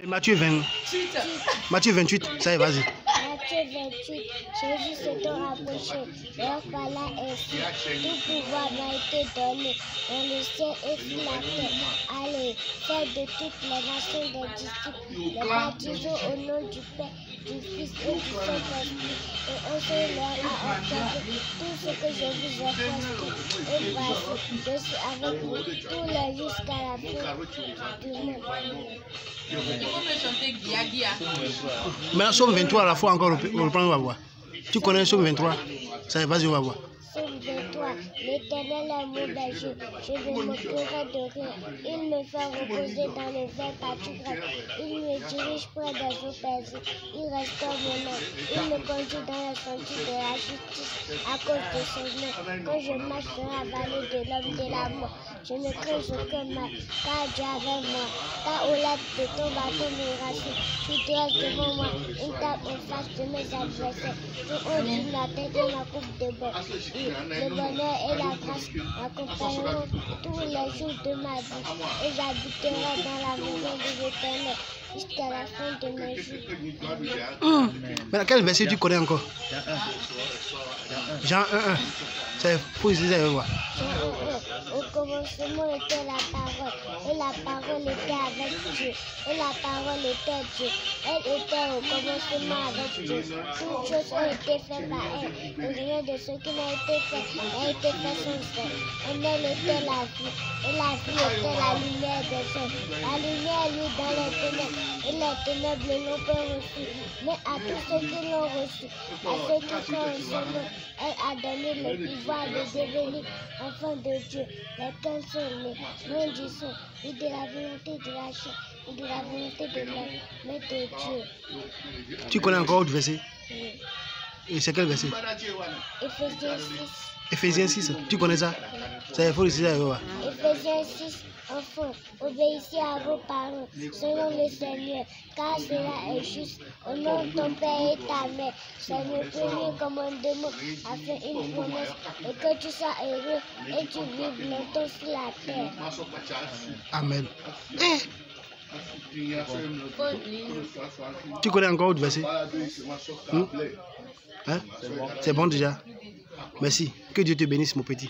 Matthieu 28, ça y est, vas-y. Matthieu 28, Jésus s'étant rapproché, leur parla ainsi. Tout pouvoir m'a été donné dans le ciel et sur la terre. Allez, faites de toutes les nations des disciples, les baptisons au nom du Père, du Fils et du Saint-Esprit, et enseignez-leur à observer tout ce que je vous ai prescrit. Et voici, je suis avec vous tous les jours jusqu'à la fin du monde. Il faut me chanter Guia Guia. Mais Somme 23 à la fois encore, on reprend, on va voir. Tu connais Somme 23? Ça y est, vas-y, on va voir. Somme 23, l'Éternel est mon berger, je ne me moquerai de rien. Il me fait reposer dans le vert pâturage. Il me dirige près des eaux paisibles. Il restaure mon âme. Il me conduit dans la sentier de la justice à cause de son nom. Quand je marche dans la vallée de l'homme de la mort, je ne crains aucun mal, car Dieu est avec moi. Ta houlette de ton bâton me rassure. Tu dresses devant moi une table en face de mes adversaires. Tu ondis ma tête et ma coupe de bois. Le bonheur et la grâce m'accompagneront tous les jours de ma vie et j'habiterai dans la maison de l'Éternel jusqu'à la fin de mes jours. Mais quel verset tu connais encore? Jean 1:1. C'est pour ici, ça y est, voir. Au commencement était la parole, et la parole était avec Dieu, et la parole était Dieu. Elle était au commencement avec Dieu. Toutes choses ont été faites par elle, et rien de ce qui n'a été fait n'a été fait sans elle. En elle était la vie, et la vie était la lumière des hommes. La lumière luit dans les ténèbres, et les ténèbres ne l'ont pas reçue. Mais à tous ceux qui l'ont reçue, à ceux qui croient en son nom, elle a donné le pouvoir de devenir enfants de Dieu, lesquels sont nés, non du sang, ni de la volonté de la chair, ni de la volonté de l'homme, mais de Dieu. Tu connais encore autre verset? Oui. Et c'est quel verset? Éphésiens 6. Éphésiens 6, tu connais ça? Ça y est, faut ici, ça y est, voir. Éphésiens 6. Enfants, obéissez à vos parents, selon le Seigneur, car cela est juste. Honore ton père et ta mère. C'est le premier commandement à faire une promesse, et que tu sois heureux et tu vives longtemps sur la terre. Amen. Tu connais encore autre verset? Hein? C'est bon déjà? Merci. Que Dieu te bénisse, mon petit.